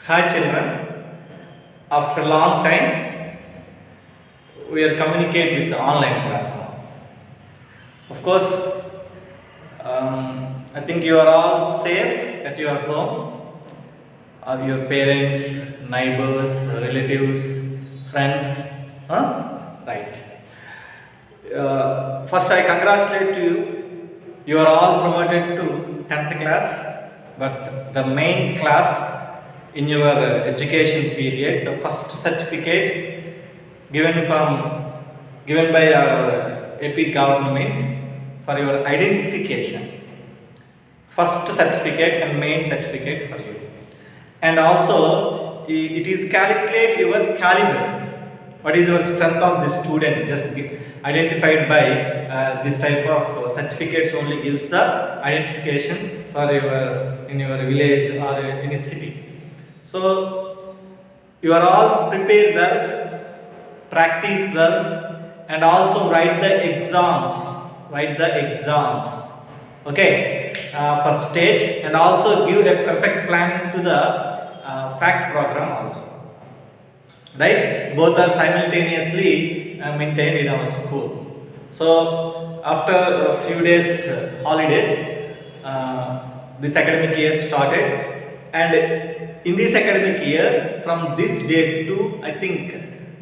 Hi children, after a long time we are communicating with the online class now. Of course, I think you are all safe at your home, or your parents, neighbors, relatives, friends, huh? Right. First I congratulate you, you are all promoted to 10th class, but the main class in your education period, the first certificate given by our AP government for your identification, first certificate and main certificate for you, and also it is calculate your caliber. What is your strength of the student? Just identified by this type of certificates only gives the identification for your in your village or in a city. So you are all prepared well, practice well, and also write the exams. Write the exams. Okay, for state, and also give a perfect planning to the fact program also. Right, both are simultaneously maintained in our school. So after a few days holidays, this academic year started, and in this academic year, from this date to I think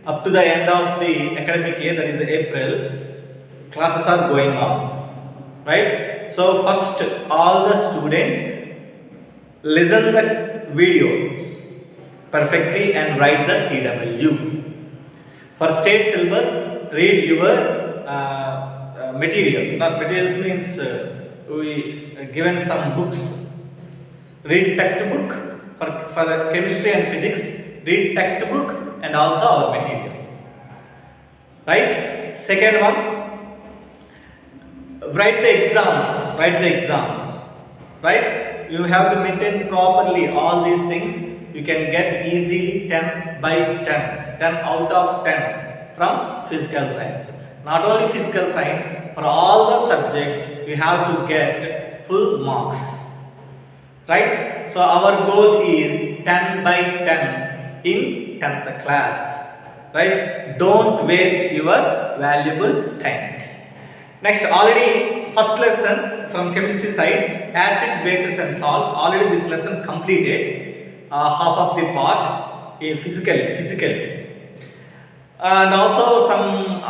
up to the end of the academic year, that is April, classes are going on. Right, so first all the students listen the videos perfectly and write the CW. For state syllabus, read your materials. Not materials means we given some books. Read textbook for chemistry and physics. Read textbook and also our material. Right? Second one, write the exams. Write the exams. Right? You have to maintain properly all these things. You can get easily 10 by 10, 10 out of 10 from physical science. Not only physical science, for all the subjects you have to get full marks. Right? So our goal is 10 by 10 in 10th class. Right? Don't waste your valuable time. Next, already first lesson from chemistry side, acid, bases and salts. Already this lesson completed. Half of the part physically, and also some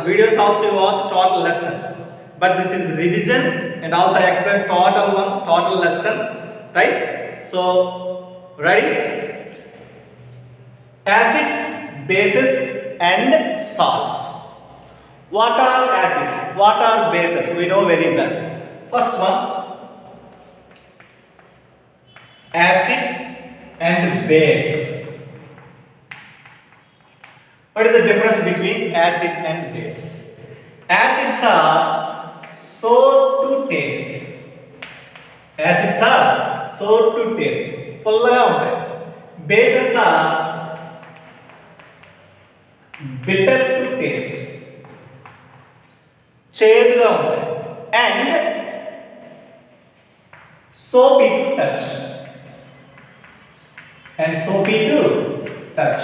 videos also you watch total lesson, but this is revision, and also I explained total lesson. Right, so ready? Acids, bases and salts. What are acids? What are bases? We know very well. First one, acid and base. What is the difference between acid and base? Acids are sour to taste. Acids are sour to taste. Pullaga untayi. Bases are bitter to taste. Cheduga untayi. And soapy to touch. And soapy to touch.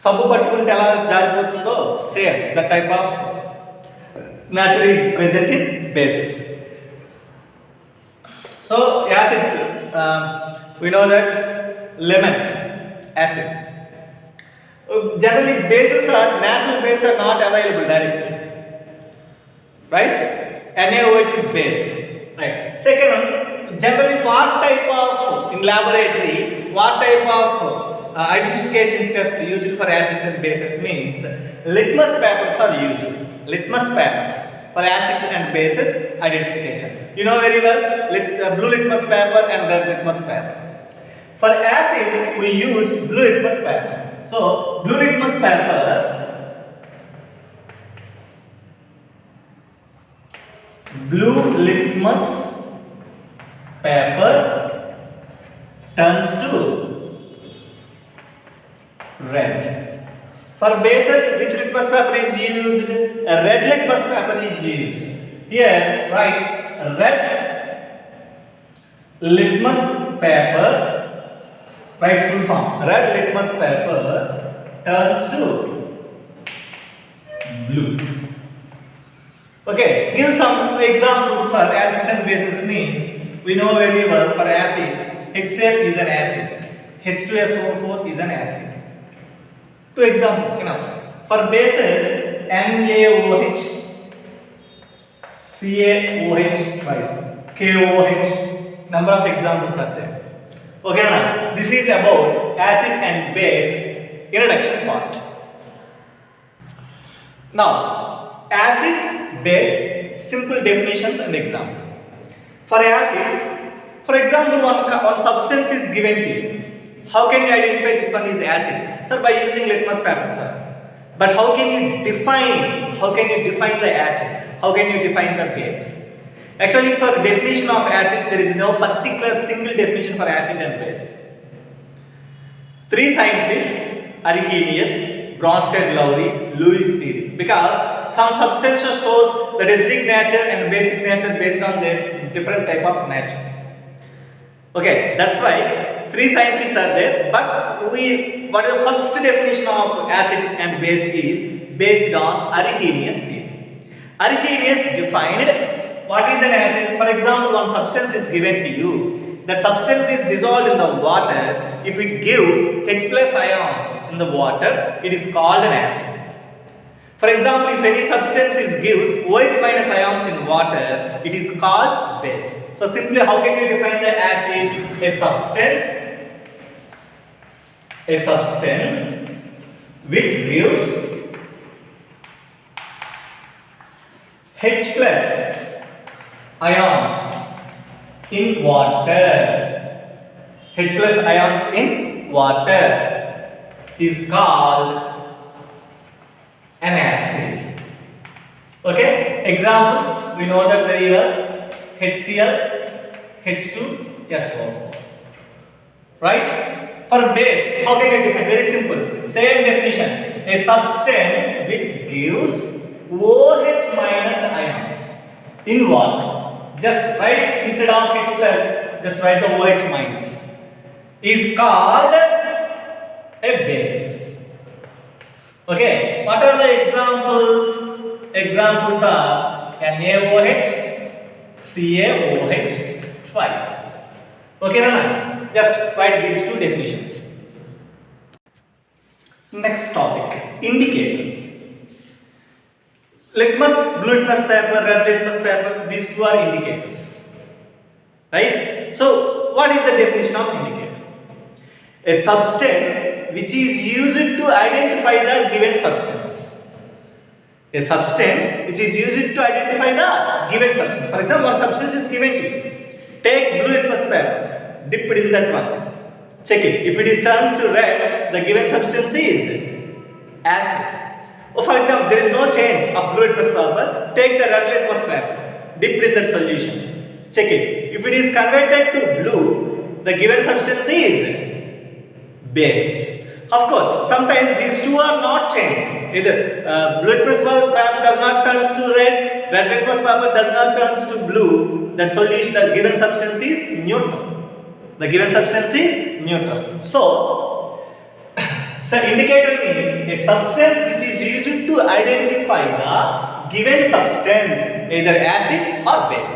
Sabbu pattukunte ela jaaripotundo, same the type of nature is present in bases. So acids, we know that lemon acid. Generally bases are natural bases are not available directly. Right? NaOH is base. Right. Second one, generally what type of in laboratory, what type of identification test used for acids and bases means litmus papers are used. Litmus papers for acids and bases identification. You know very well, blue litmus paper and red litmus paper. For acids we use blue litmus paper. So blue litmus paper turns to red. For bases, which litmus paper is used? A red litmus paper is used. Here, write red litmus paper Write full form. Red litmus paper turns to blue. Okay, give some examples for acids and bases means we know very well for acids HCl is an acid, H2SO4 is an acid. Two examples enough. For bases NaOH, CaOH twice, KOH, number of examples are there. Okay, now this is about acid and base introduction part. Now, acid, base, simple definitions and example. For acids, for example, one substance is given to you. How can you identify this one is acid? Sir, by using litmus paper, sir. But how can you define the acid? How can you define the base? Actually, for definition of acids, there is no particular single definition for acid and base. Three scientists, Arrhenius, Bronsted Lowry, Lewis theory, because some substances shows the acidic nature and basic nature based on their different type of nature. Okay, that's why three scientists are there, but what is the first definition of acid and base is based on Arrhenius theory. Arrhenius defined what is an acid. For example, one substance is given to you. That substance is dissolved in the water. If it gives H plus ions in the water, it is called an acid. For example, if any substance gives OH minus ions in water, it is called base. So simply, how can you define the acid? A substance which gives H plus ions in water. H plus ions in water is called an acid. Okay, examples we know that very well. HCl, H2SO4. Right? For base, how can you define? Very simple. Same definition. A substance which gives OH minus ions in water. Just write instead of H plus, just write the OH minus. Is called a base. Okay, what are the examples? Examples are NaOH, CaOH twice. Okay, Rana? Just write these two definitions. Next topic, indicator. Litmus, blue litmus paper, red litmus paper, these two are indicators. Right? So, what is the definition of indicator? A substance which is used to identify the given substance. A substance which is used to identify the given substance. For example, one substance is given to you. Take blue litmus paper, dip it in that one. Check it. If it is turns to red, the given substance is acid. Or for example, there is no change of blue litmus paper. Take the red litmus paper, dip it in that solution. Check it. If it is converted to blue, the given substance is base. Of course, sometimes these two are not changed. Either blue litmus paper does not turn to red litmus paper does not turn to blue. That solution, the given substance is neutral. The given substance is neutral. So indicator means a substance which is used to identify the given substance, either acid or base.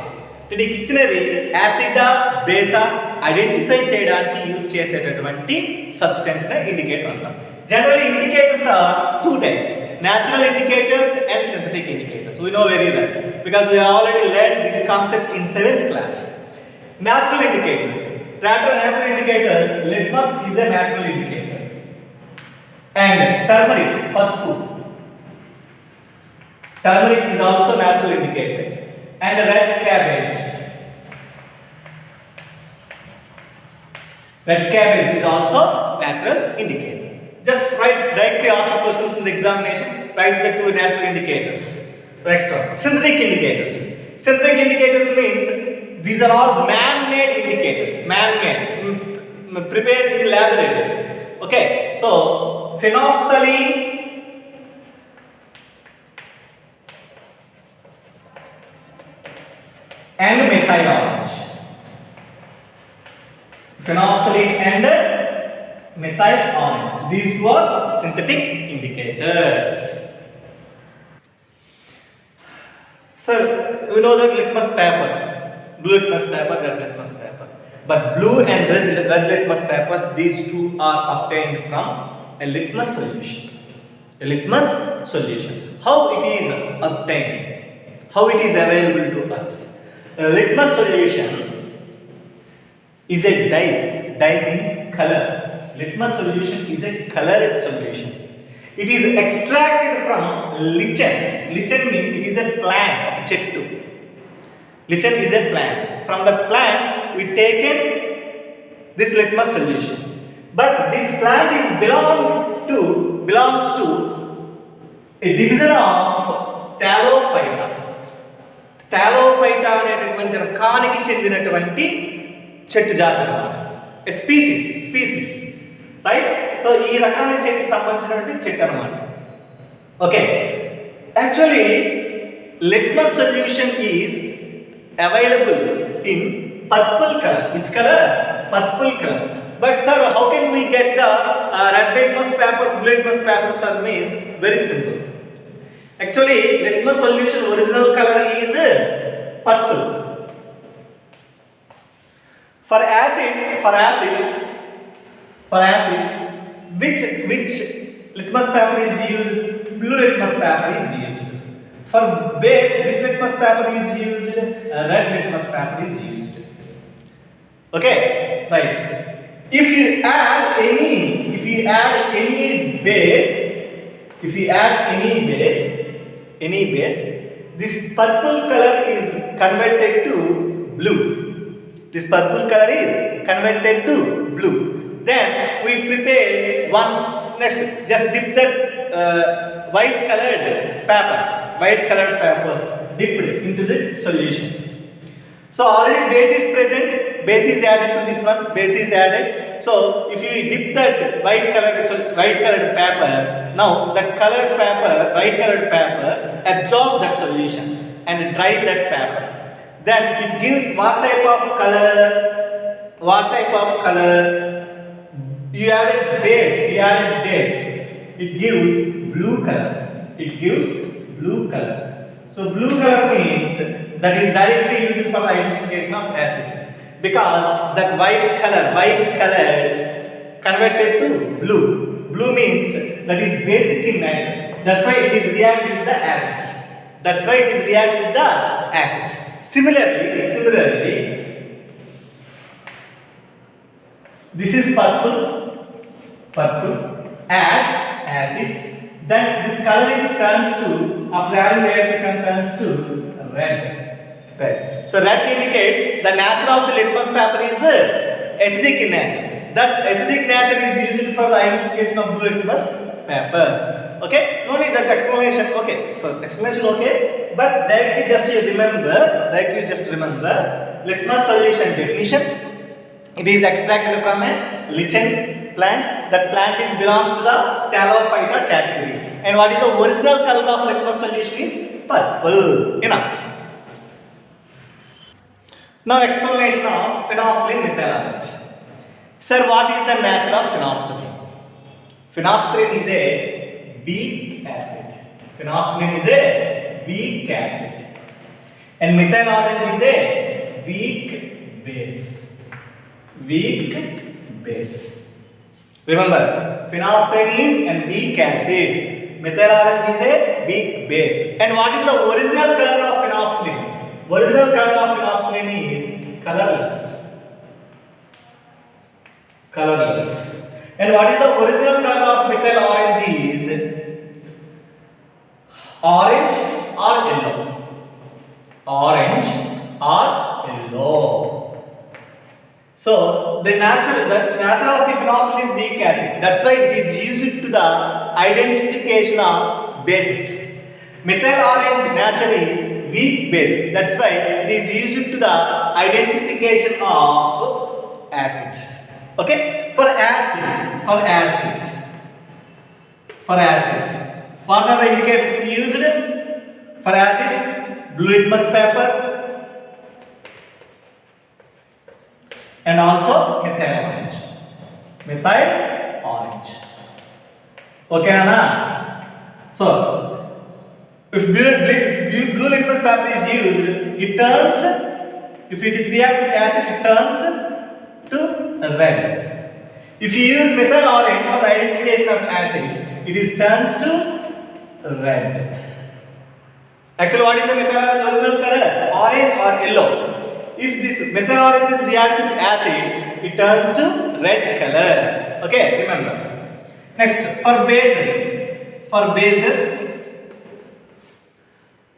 Today ఇచ్చినది acid బేసా identify చేయడానికి use చేసేటటువంటి substance నే indicator అంటాం. Generally indicators are two types, natural indicators and synthetic indicators. We know very well because we have already learned this concept in 7th class. Natural indicators. Natural indicators, litmus is a natural indicator. And turmeric, pasupu. Turmeric is also natural indicator. And red cabbage. Red cabbage is also natural indicator. Just write directly ask questions in the examination. Write the two natural indicators. Next one, synthetic indicators. Synthetic indicators means these are all man-made indicators. Man-made, prepared in laboratory. Okay, so phenolphthalein and methyl orange. Phenolphthalein and methyl orange. These two are synthetic indicators. Sir, we know that litmus paper, blue litmus paper, red litmus paper. But blue and red litmus paper, these two are obtained from a litmus solution. A litmus solution. How it is obtained? How it is available to us? A litmus solution is a dye. Dye means color. Litmus solution is a colored solution. It is extracted from lichen. Lichen means it is a plant, chettu. Lichen is a plant. From the plant, we taken this litmus solution. But this plant is belongs to a division of Thallophyta. Thallophyta అనేటటువంటి రకానికి చెందినటువంటి చెట్టు జాతి అన్నమాట. A species. Right? So ఈ రకానికి చెట్టుకి సంబంధించినటువంటి చెట్టు అన్నమాట. Okay. Actually, litmus solution is available in purple color. Which color? Purple color. But sir, how can we get the red litmus paper, blue litmus paper? Sir, means very simple. Actually, litmus solution original color is purple. For acids, which litmus paper is used? Blue litmus paper is used. For base, which litmus paper is used? Red litmus paper is used. Okay, right. If you add any base, this purple color is converted to blue. This purple color is converted to blue. Then we prepare one. Next, just dip that white colored papers dipped into the solution. So already base is present, base is added to this one, base is added. So if you dip that white colored paper, now that white colored paper absorb that solution and dry that paper. Then it gives what type of color? You added base. It gives blue color. So blue color means that is directly used for the identification of acids, because that white color converted to blue. Blue means that is basic in nature. That's why it is reacts with the acids. Similarly, this is purple. Add acids. Then this color turns to, after adding the acid, turns to red. So red indicates the nature of the litmus paper is acidic in nature. That acidic nature is used for the identification of blue litmus paper. Okay? No need that explanation. Okay. So explanation okay. But directly just remember litmus solution definition. It is extracted from a lichen plant. That plant belongs to the Thallophyta category. And what is the original color of litmus solution is purple. Enough. Now explanation of phenolphthalein methyl orange. Sir, what is the nature of phenolphthalein? Phenolphthalein is a weak acid. And methyl orange is a weak base. Remember, phenolphthalein is a weak acid. Methyl orange is a weak base. And what is the original color of phenolphthalein? Original color of phenolphthalein is colorless. And what is the original color of methyl orange is orange or yellow. So the nature of the phenolphthalein is weak acid. That's why it is used to the identification of bases. Methyl orange nature is weak base. That's why it is used to the identification of acids. Okay? For acids, what are the indicators used? For acids, blue litmus paper and also methyl orange. Okay, Anna? So, if blue litmus paper is used, it turns, if it is reacts with acid, it turns to red. If you use methyl orange for the identification of acids, it is turns to red. Actually, what is the methyl original color? Orange or yellow. If this methyl orange is reacts with acids, it turns to red color. Okay, remember. Next, for bases.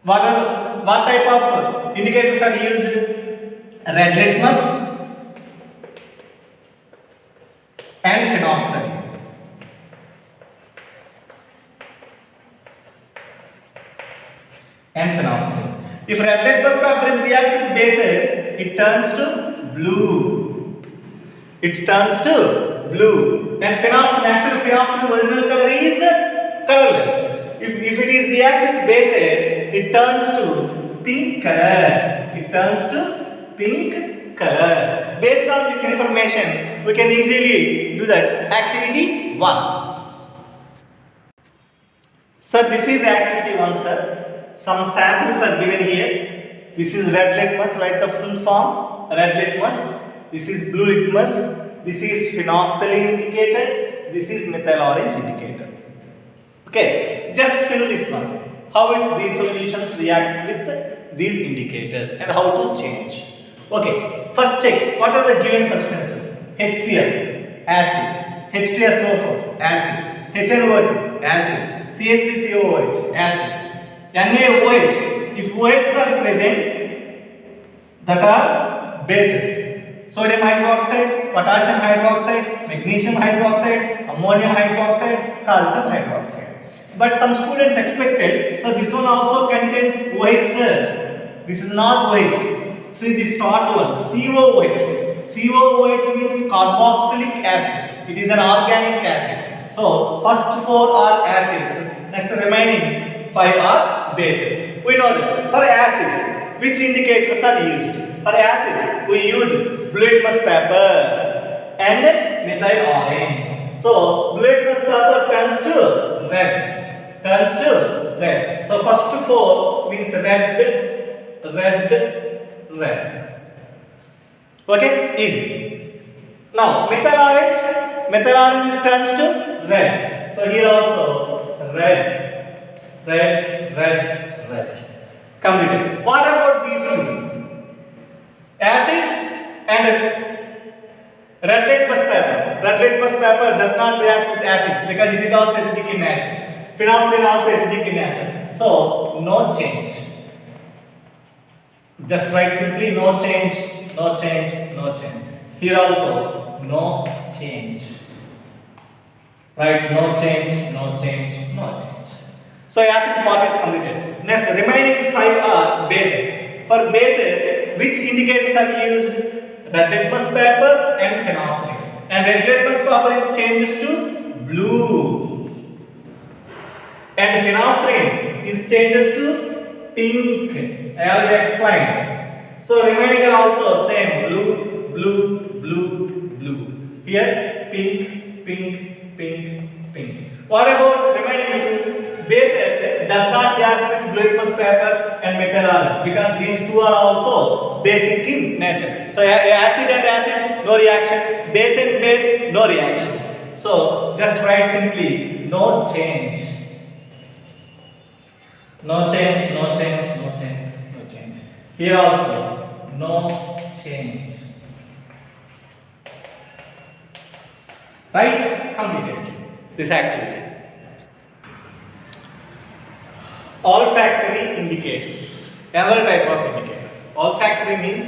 What type of indicators are used? Red litmus and phenolphthalein. If red litmus paper is reacts with bases, it turns to blue. And phenolphthalein, actually phenolphthalein original color is colorless. If it is reacts with bases, it turns to pink color. Based on this information, we can easily do that. Activity 1. Sir, this is activity 1, sir. Some samples are given here. This is red litmus, write the full form. Red litmus. This is blue litmus. This is phenolphthalein indicator. This is methyl orange indicator. Okay, just fill this one. How these solutions reacts with these indicators and how to change. Okay, first check what are the given substances. HCl, acid. H2SO4, acid. HNO2, acid. CH3COOH, acid. NaOH, if OHs are present, that are bases. Sodium hydroxide, potassium hydroxide, magnesium hydroxide, ammonium hydroxide, calcium hydroxide. But some students expected, so this one also contains OH, sir. This is not OH. See this total one, COOH. COOH means carboxylic acid. It is an organic acid. So first 4 are acids. Next remaining 5 are bases. We know that for acids, which indicators are used? For acids, we use blue litmus paper and methyl orange. So blue litmus paper turns to red. So first 4 means red. Okay, easy. Now methyl orange turns to red. So here also red. Completed. What about these two? Acid and red litmus paper. Red litmus paper does not react with acids because it is also acidic in nature. Phenolphthalein also acidic in nature. So no change. Just write simply no change. Here also no change. Right? No change. So acid part is completed. Next, remaining 5 are bases. For bases, which indicators are used? Red litmus paper and phenolphthalein. And red litmus paper is changes to blue. And phenolphthalein is changes to pink. I already explained. So remaining are also same blue. Here pink. What about remaining two? Bases does not react with blue litmus paper and methyl orange because these two are also basic in nature. So acid and acid, no reaction. Base and base, no reaction. So just write simply no change. Here also no change. Right? Completed this activity. Olfactory indicators. Another type of indicators. Olfactory means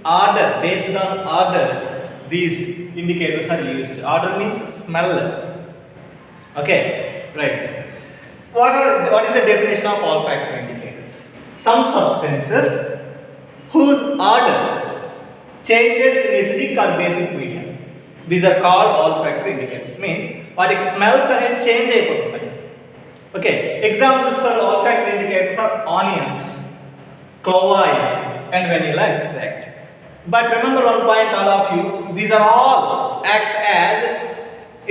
order. Based on order, these indicators are used. Order means smell. Okay, right. What is the definition of olfactory indicators? Some substances whose order changes in acidic or basic medium. These are called olfactory indicators. Means what smells are change అయిపోతుంటాయి. Okay, examples for olfactory indicators are onions, clove oil and vanilla extract. But remember one point all of you, these are all acts as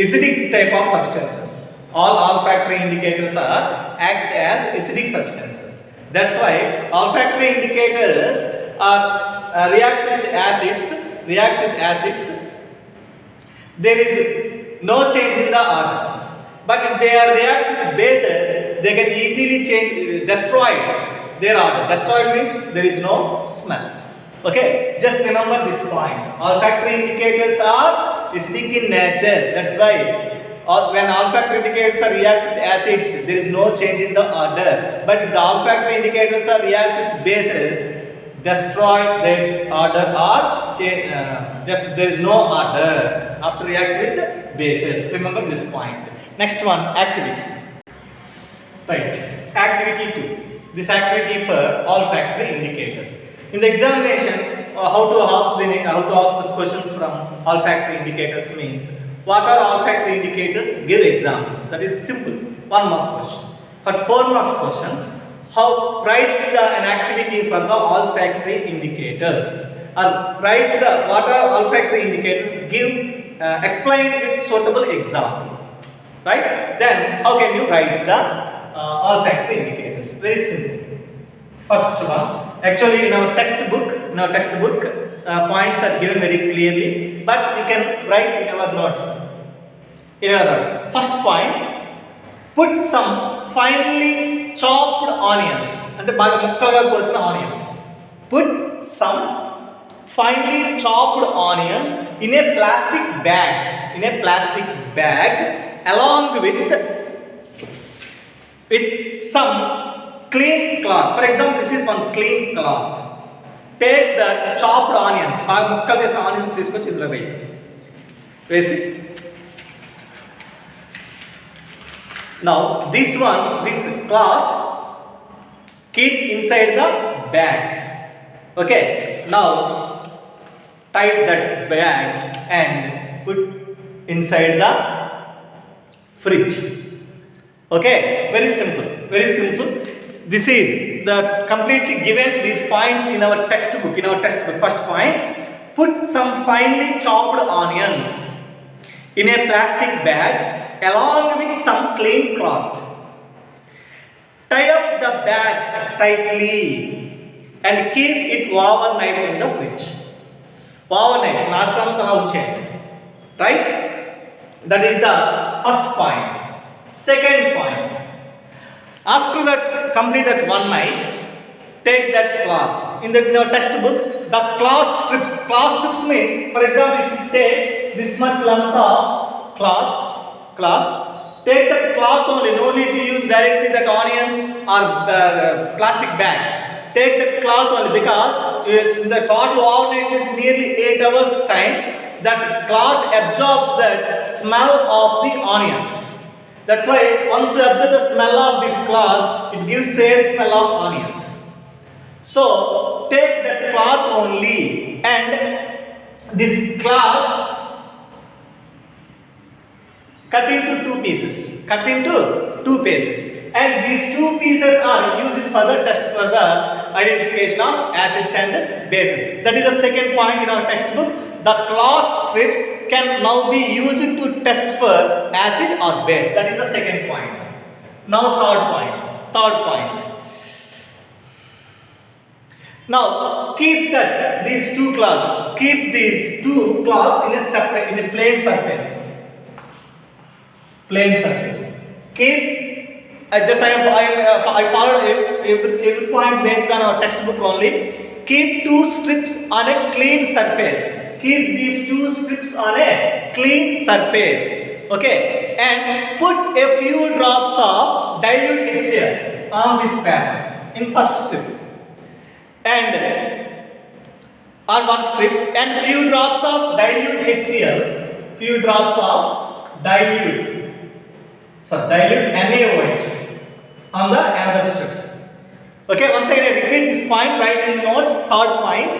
acidic type of substances. All olfactory indicators are acts as acidic substances. That's why olfactory indicators are reacts with acids. There is no change in the order. But if they are reacts with bases, they can easily destroy their order. Destroyed means there is no smell. Okay, just remember this point. Olfactory indicators are acidic in nature. That's why when olfactory indicators are reacts with acids, there is no change in the order. But if the olfactory indicators are reacts with bases, destroy their order or just there is no order after reaction with bases. Remember this point. Next one, activity. Right, activity 2. This activity for olfactory indicators. In the examination, how to ask the questions from olfactory indicators means what are olfactory indicators? Give examples. That is simple. One mark question. For 4 marks questions, write an activity for the olfactory indicators. Or write what are olfactory indicators. Explain with suitable example. Right? Then how can you write the olfactory indicators? Very simple. First one. Actually, in our textbook, points are given very clearly, but you can write in our notes. First point, put some finely chopped onions. And onions. Put some finely chopped onions in a plastic bag, along with some clean cloth. For example, this is one clean cloth. Take the chopped onions. Now this cloth keep inside the bag. Okay. Now tie that bag and put inside the fridge. Okay. Very simple. This is the completely given these points in our textbook. First point, put some finely chopped onions in a plastic bag along with some clean cloth. Tie up the bag tightly and keep it overnight in the fridge. Overnight, right? That is the first point. Second point. After that, complete that one night, take that cloth. In our textbook, the cloth strips. Cloth strips means, for example, if you take this much length of cloth, take that cloth only. No need to use directly that onions or plastic bag. Take that cloth only because the total overnight is nearly 8 hours time. That cloth absorbs that smell of the onions. That's why once you observe the smell of this cloth, it gives same smell of onions. So take that cloth only, and this cloth cut into two pieces. And these 2 pieces are used for the test for the identification of acids and bases. That is the second point in our textbook. The cloth strips can now be used to test for acid or base. That is the second point. Now third point. Now keep these two cloths in a plain surface. Keep I followed every point based on our textbook only. Keep 2 strips on a clean surface. Keep these 2 strips on a clean surface. Okay, and put a few drops of dilute HCl on this paper in first strip, and on one strip, and few drops of dilute HCl, dilute NaOH on the another strip. Okay, once again I repeat this point, write in the notes. Third point.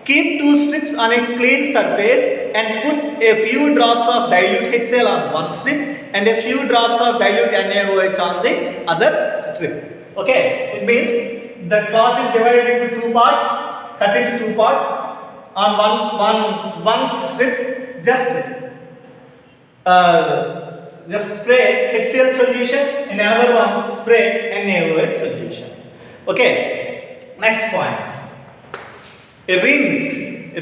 Keep 2 strips on a clean surface and put a few drops of dilute HCl on one strip and a few drops of dilute NaOH on the other strip. Okay, it means the cloth is divided into 2 parts, cut into 2 parts. On one strip, just just spray HCl solution and another one spray NaOH solution. Okay, next point. Rinse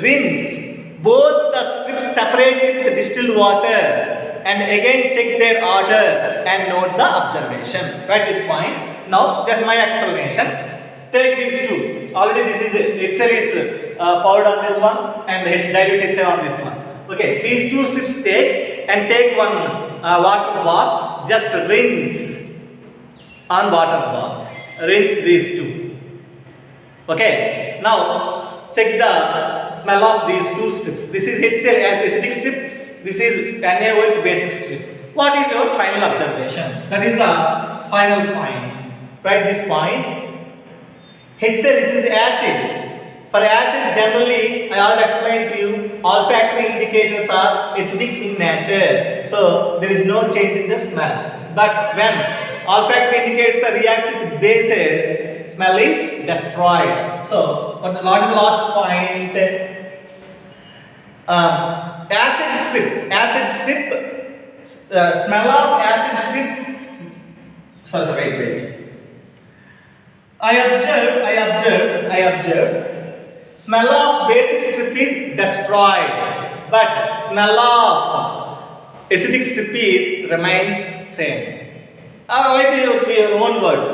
both the strips separately with distilled water and again check their order and note the observation. Write this point. Now just my explanation. Take these two. Already this is HCl is poured on this one and dilute HCl on this one. Okay, these two strips take and take one water bath. Just rinse on water bath. Rinse these two. Okay. Now check the smell of these two strips. This is HCl as acidic strip. This is NaOH basic strip. What is your final observation? That is the final point. Write this point. HCl is acid. For acids generally, I already explained to you, olfactory indicators are acidic in nature. So there is no change in the smell. But when olfactory indicators are reacts with bases, smell is destroyed. So what is the last point? Acid strip, smell of acid strip. Sorry, wait. I observed. Smell of basic strip is destroyed, but smell of acidic strip is remains same. Write it with your own words.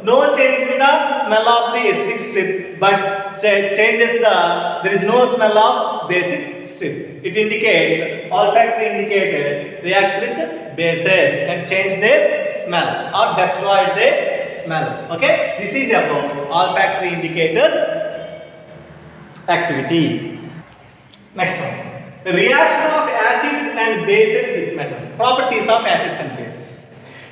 No change in the smell of the acidic strip, but changes there is no smell of basic strip. It indicates olfactory indicators reacts with bases and change their smell or destroy their smell. Okay, this is about olfactory indicators activity. Next one, the reaction of acids and bases with metals. Properties of acids and bases.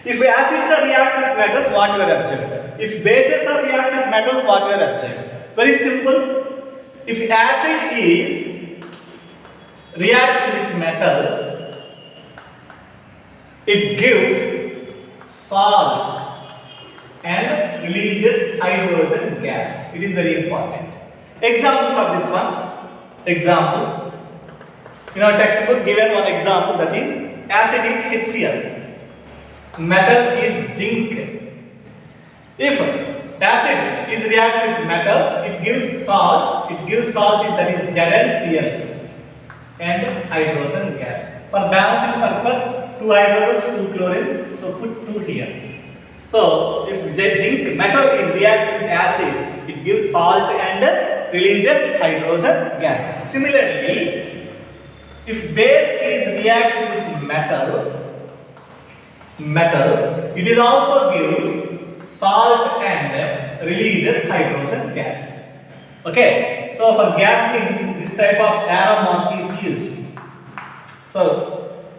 If acids are react with metals, what you are observing? If bases are react with metals, what you are observing? Very simple. If acid is reacts with metal, it gives salt and releases hydrogen gas. It is very important. Example for this one. Example. In our textbook given one example, that is acid is HCl. Metal is zinc. If acid is reacts with metal, it gives salt. That is ZnCl and hydrogen gas. For balancing purpose, 2 hydrogens, 2 chlorines. So put 2 here. So if zinc metal is reacts with acid, it gives salt and releases hydrogen gas. Similarly, if base is reacts with metal, it is also gives salt and releases hydrogen gas. Okay, so for gas means this type of arrow mark is used. So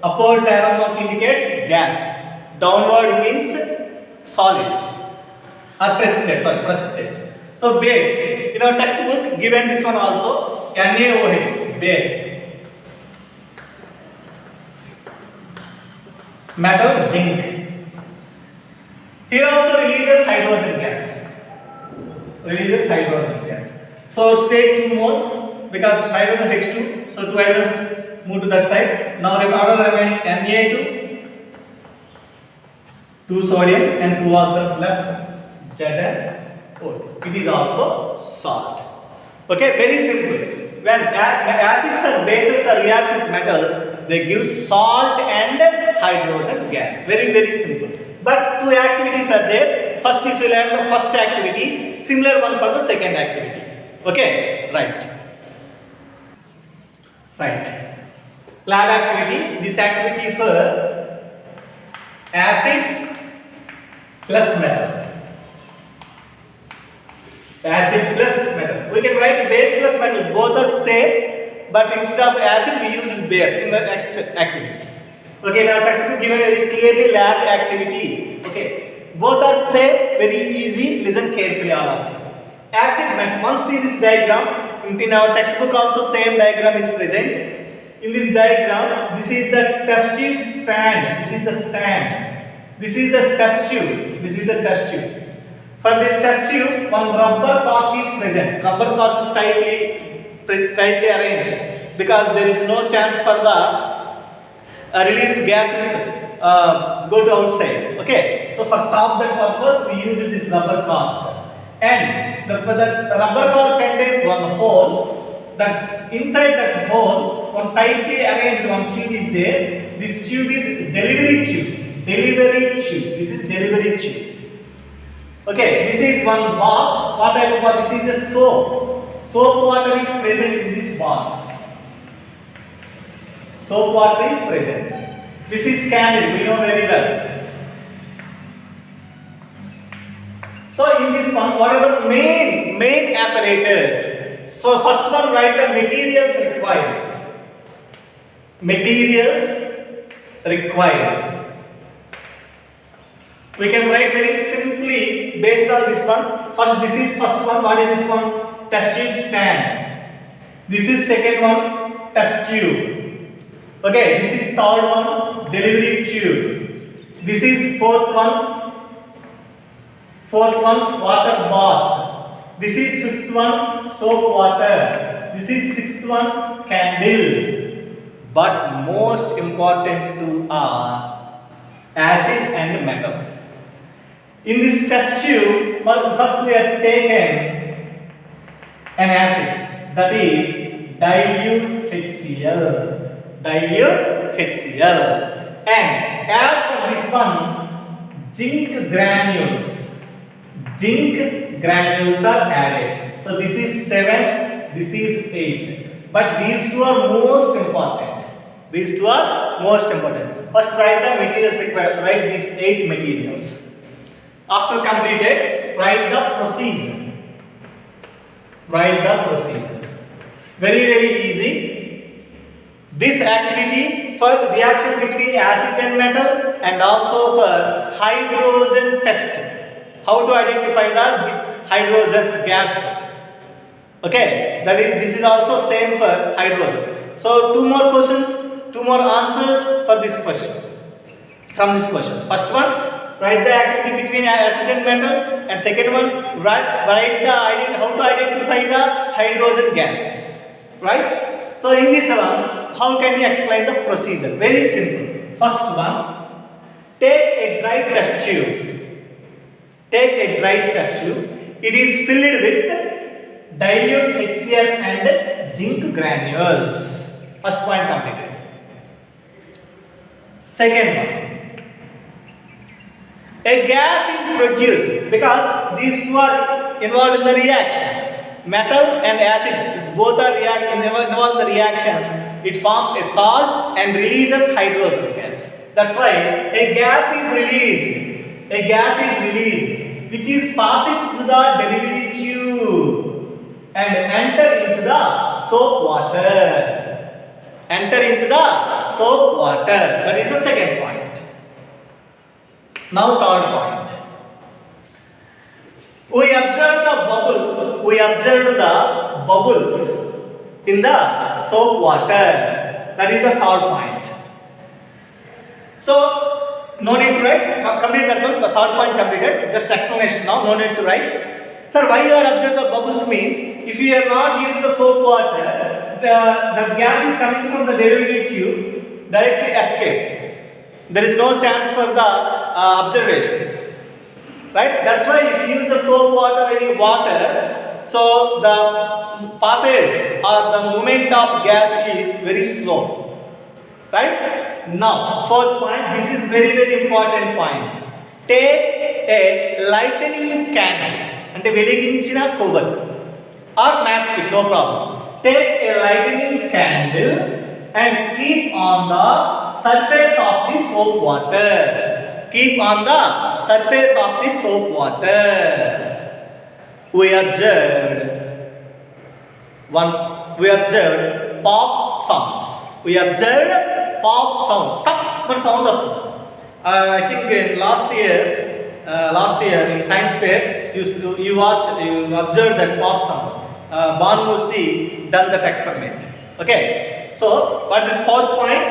upwards arrow mark indicates gas, downward means solid or precipitate. So base, in our textbook given this one also, NaOH, base. Metal, zinc. Here also releases hydrogen gas. So take 2 moles because hydrogen takes 2. So 2 hydrogens move to that side. Now out of the remaining Na2, 2 sodiums and 2 oxygens left, ZnO. It is also salt. Okay, very simple. When acids or bases are reacts with metals, they give salt and hydrogen gas. Very, very simple. But 2 activities are there. First, if you learn the first activity, similar one for the second activity. Okay, right. Lab activity. This activity for acid plus metal. Acid plus metal. We can write base plus metal. Both are same, but instead of acid, we use base in the next activity. Okay, now textbook given very clearly lab activity. Okay, both are same, very easy. Listen carefully, all of you. Acid metal. Once see this diagram. In our textbook also same diagram is present. In this diagram, this is the test tube stand. This is the stand. This is the test tube. For this test tube, one rubber cork is present. Rubber cork is tightly arranged because there is no chance for the released gases go to outside. Okay, so for stop that purpose we use this rubber cork, and the rubber cork contains one hole. That inside that hole one tightly arranged one tube is there. This tube is delivery tube. This is delivery tube. Okay, this is one bath. What type of bath? This is a soap. Soap water is present in this bath. Soap water is present. This is candle, we know very well. So in this one, what are the main apparatus? So first one, write the materials required. Materials required. We can write very simply based on this one. First, this is first one. What is this one? Test tube stand. This is second one, test tube. Okay, this is third one, delivery tube. This is fourth one, water bath. This is fifth one, soap water. This is sixth one, candle. But most important two are acid and metal. In this test tube, first we have taken an acid, that is dilute HCl. And add for this one zinc granules. Zinc granules are added. So this is 7, this is 8. But these two are most important. First write the materials required. Write these 8 materials. After completed, write the procedure. Very easy. This activity for reaction between acid and metal, and also for hydrogen test. How to identify the hydrogen gas? Okay, this is also same for hydrogen. So 2 more questions, 2 more answers for this question. From this question, first one, write the activity between acid and metal, and second one, write how to identify the hydrogen gas. Right? So in this one, how can we explain the procedure? Very simple. First one, take a dry test tube. It is filled with dilute HCl and zinc granules. First point completed. Second one, a gas is produced because these two are involved in the reaction. Metal and acid, both are involved in the reaction. It forms a salt and releases hydrogen gas. That's why a gas is released, which is passing through the delivery tube and enter into the soap water. That is the second point. Now third point. We observed the bubbles in the soap water. That is the third point. So no need to write. Complete that one. The third point completed. Just explanation now. No need to write. Sir, why you are observed the bubbles means if you have not used the soap water, the gas is coming from the delivery tube directly escape. There is no chance for the observation. Right? That's why if you use the soap water any water, so the passage or the movement of gas is very slow. Right? Now, fourth point, this is very important point. Take a lightening candle, ante veliginchina kovattu or matchstick, no problem. Take a lightening candle and keep on the surface of the soap water. We observed pop sound. Tap, one sound does. I think last year in science fair, you observed that pop sound. Bhanumurthy done that experiment. Okay. So, what is fourth point?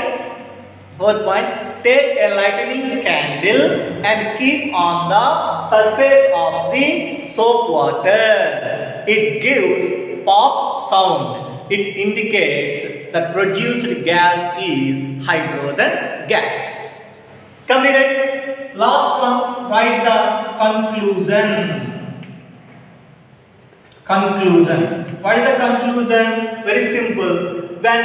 Take a lightening candle and keep on the surface of the soap water. It gives pop sound. it indicates that produced gas is hydrogen gas. Completed. Last one, write the conclusion. Conclusion. What is the conclusion? Very simple. When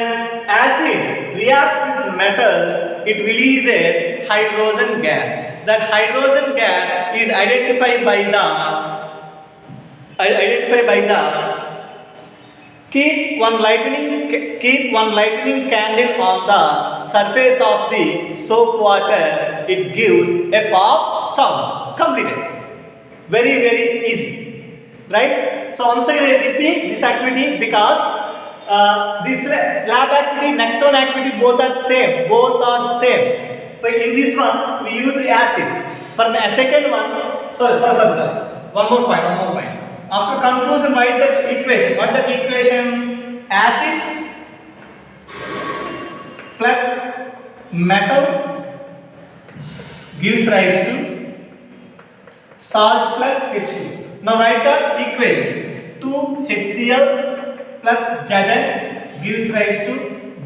acid reacts with metals, it releases hydrogen gas. That hydrogen gas is identified by the keep one lightning candle on the surface of the soap water. It gives a pop sound. Completed. Very easy, right? So once again I repeat this activity because this lab activity, next one activity, both are same. So in this one we use acid. For the second one, sorry. One more point. After conclusion, write the equation. What is the equation? Acid plus metal gives rise to salt plus H2. Now write the equation. 2HCl plus Zn gives rise to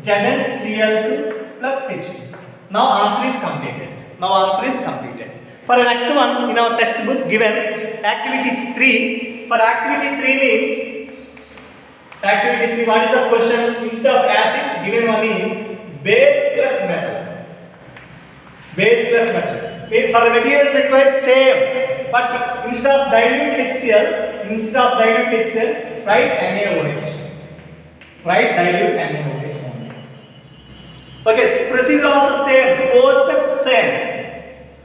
ZnCl2 plus H2. Now answer is completed. For the next one, in our textbook given activity 3. For activity 3 means, activity 3, what is the question? Instead of acid, given one is base plus metal. For the materials required same, but instead of dilute HCl, write NaOH. only. Okay, procedure also same, 4 steps same.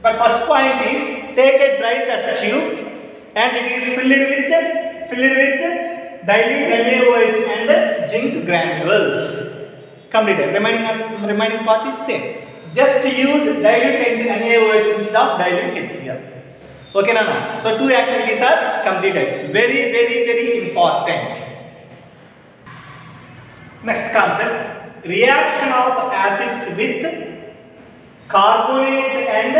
But first point is, take a dry test tube and it is filled with dilute NaOH and zinc granules. Completed. Remaining part is same. Just use dilute NaOH instead of dilute HCl. Okay, Nana. So 2 activities are completed. Very important. Next concept: reaction of acids with carbonates and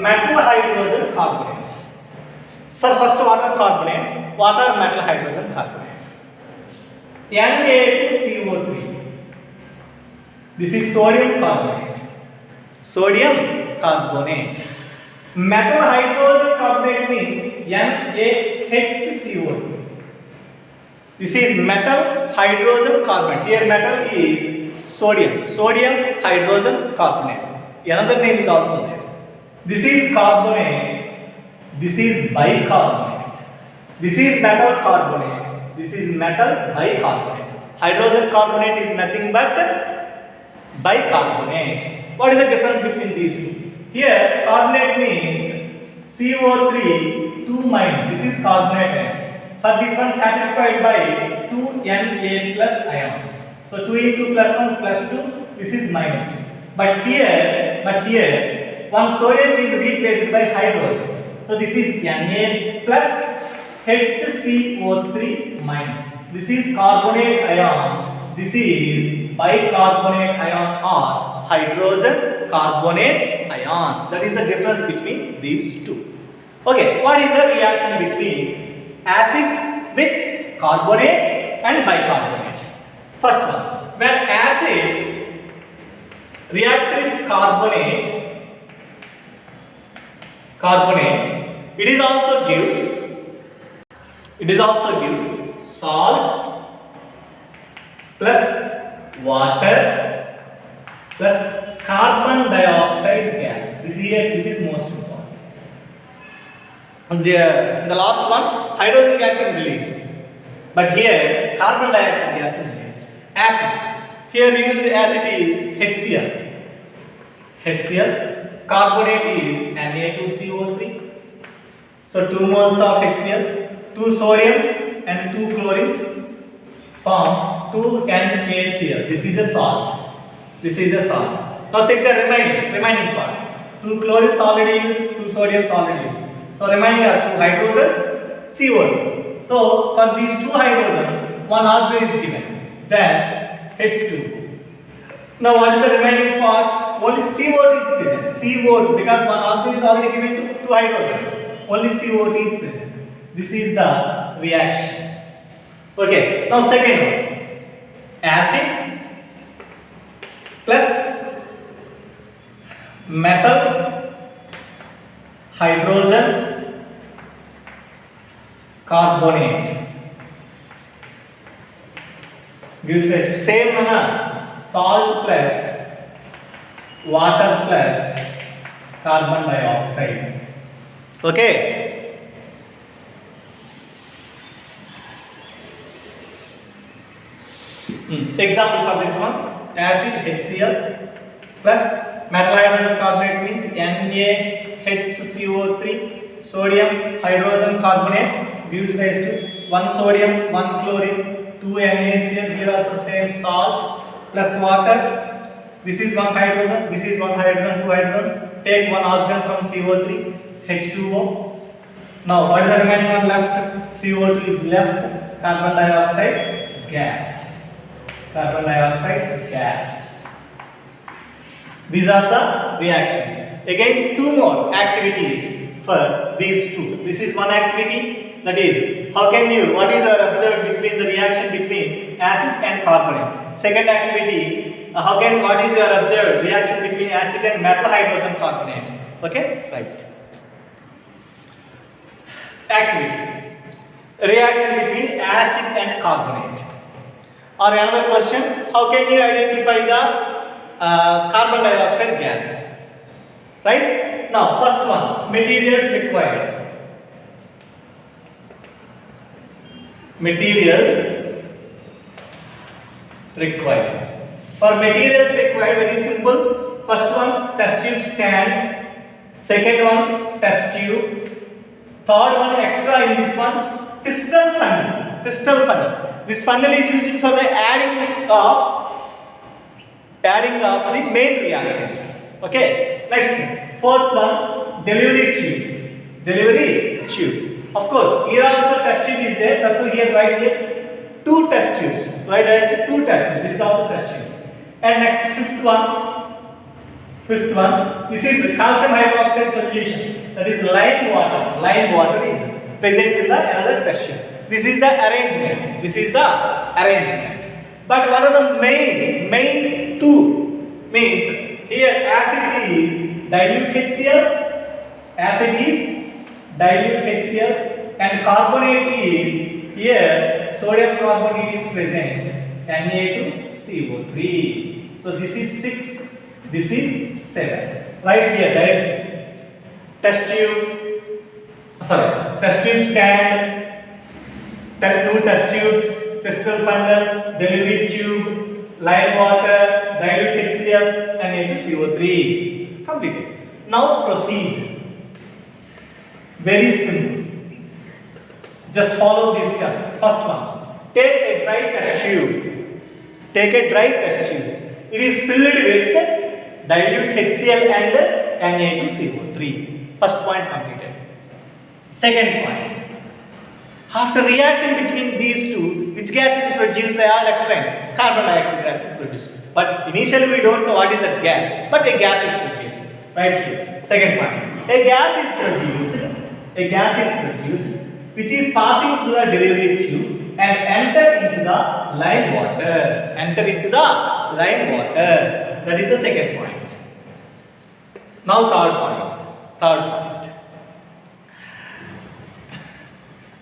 metal hydrogen carbonates. So first, what are carbonates? What are metal hydrogen carbonates? Na2CO3. This is sodium carbonate. Metal hydrogen carbonate means NaHCO3. This is metal hydrogen carbonate. Here metal is sodium hydrogen carbonate. Another name is also there. This is carbonate. This is bicarbonate. This is metal carbonate. This is metal bicarbonate. Hydrogen carbonate is nothing but bicarbonate. What is the difference between these two? Here carbonate means CO3 2 minus. This is carbonate ion. For this one satisfied by 2 Na plus ions. So 2 into plus 1 plus 2. This is minus 2. But here one sodium is replaced by hydrogen. So this is Na plus HCO3 minus. This is carbonate ion. This is bicarbonate ion or hydrogen carbonate ion. That is the difference between these two. Okay, what is the reaction between acids with carbonates and bicarbonates? First one, when acid react with carbonate, it is also gives salt plus water plus carbon dioxide gas. This is most important. The last one, hydrogen gas is released, but here carbon dioxide gas is released. Acid, here used acid is HCl. Carbonate is Na2CO3. So 2 moles of HCl, 2 sodiums and 2 chlorines form 2 NaCl. This is a salt. Now check the remaining parts. 2 chlorines already used, 2 sodiums already used. So remaining are 2 hydrogens, CO2. So for these 2 hydrogens, 1 oxygen is given. Then H2. Now what is the remaining part? Only CO2 is present. CO2, because 1 oxygen is already given to 2 hydrogens. Only CO2 is present. This is the reaction. Okay. Now second one. acid plus metal hydrogen carbonate gives us same mana salt plus water plus carbon dioxide. Okay. Example for this one, acid HCl plus metal hydrogen carbonate means NaHCO3, sodium hydrogen carbonate gives rise to 1 sodium, 1 chlorine, 2 NaCl, here also same salt plus water. This is 1 hydrogen, this is 1 hydrogen, 2 hydrogens. Take 1 oxygen from CO3, H2O. Now what is the remaining one left? CO2 is left, carbon dioxide gas. Carbon dioxide gas. These are the reactions. Again, 2 more activities for these two. This is one activity, that is, how can you, what is your observed between the reaction between acid and carbonate? Second activity, what is your observed reaction between acid and metal hydrogen carbonate? Okay, right. Activity, reaction between acid and carbonate. Or another question, how can you identify the carbon dioxide gas? Right? Now, first one, materials required. Materials required. For materials required, very simple. First one, test tube stand. Second one, test tube. Third one, extra in this one, pistol funnel. Pistol funnel. This funnel is used for the adding of the main reactants. Okay. Next, fourth one, delivery tube. Delivery tube. Of course, here also test tube is there. That's why here write here 2 test tubes. Write here 2 test tubes. This is also test tube. And next, fifth one. This is calcium hydroxide solution. That is lime water. Lime water is present in the another test tube. This is the arrangement. But one of the main two means here acid is dilute HCl, and carbonate is here sodium carbonate is present, Na2CO3. So this is 6, this is 7. Right here direct test tube stand, 2 test tubes, pistol funnel, delivery tube, lime water, dilute HCl, and Na2CO3. Completed. Now procedure. Very simple. Just follow these steps. First one, take a dry test tube. It is filled with dilute HCl and Na2CO3. First point completed. Second point. After reaction between these two, which gas is produced? I all explained. Carbon dioxide gas is produced. But initially we don't know what is that gas. But a gas is produced. Right here. Second point. A gas is produced which is passing through the delivery tube and enter into the lime water. That is the second point. Now third point.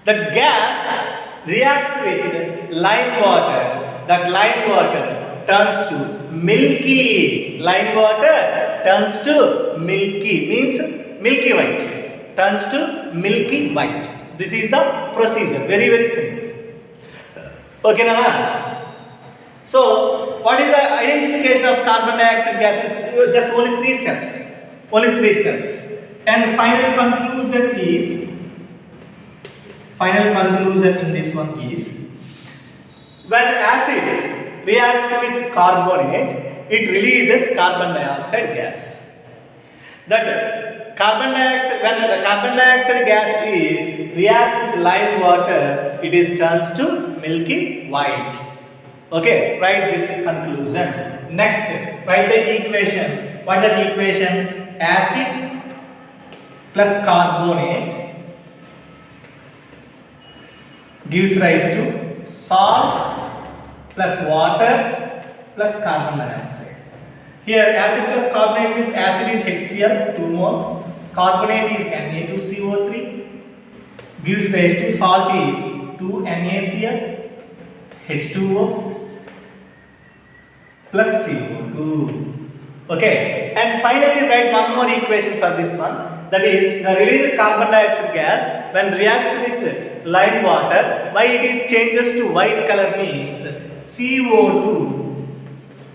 That gas reacts with lime water. That lime water turns to milky. Means milky white. Turns to milky white. This is the procedure. Very, very simple. Okay, Nana? So, what is the identification of carbon dioxide gas? Just only 3 steps. And final conclusion in this one is, when acid reacts with carbonate, it releases carbon dioxide gas. When the carbon dioxide gas reacts with lime water, it turns to milky white. Okay, write this conclusion. Next, write the equation. What is that equation? Acid plus carbonate gives rise to salt plus water plus carbon dioxide. Here acid plus carbonate means acid is HCl 2 moles, carbonate is Na2CO3, gives rise to salt is 2NaCl H2O plus CO2. Okay, and finally write one more equation for this one, that is the released carbon dioxide gas when reacts with lime water, why it is changes to white color means CO2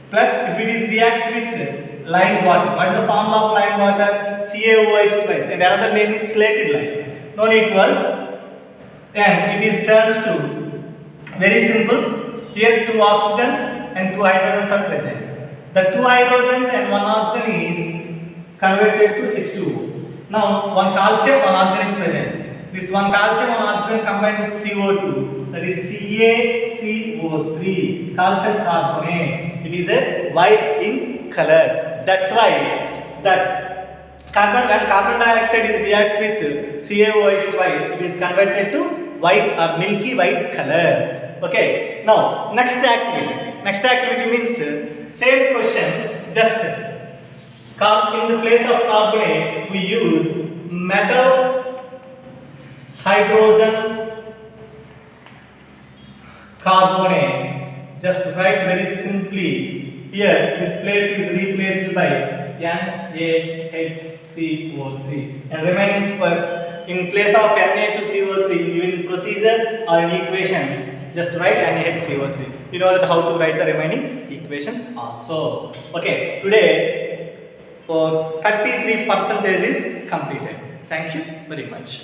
plus if it is reacts with lime water. What is the formula of lime water? CaOH twice, and another name is slated lime. No need to us. Then it is turns to very simple. Here 2 oxygens and 2 hydrogens are present. The 2 hydrogens and 1 oxygen is converted to H2O. Now 1 calcium, 1 oxygen is present. This 1 calcium, 1 oxygen combined with CO2, that is CaCO3, calcium carbonate. It is a white in color. That's why that carbon dioxide is reacts with CaOH twice, it is converted to white or milky white color. Okay, now next activity means same question, just in the place of carbonate we use metal hydrogen carbonate. Just write very simply. Here this place is replaced by NaHCO3 and remaining in place of Na2CO3 in procedure or in equations just write NaHCO3. You know that how to write the remaining equations also. Okay, today 33% is completed. Thank you very much.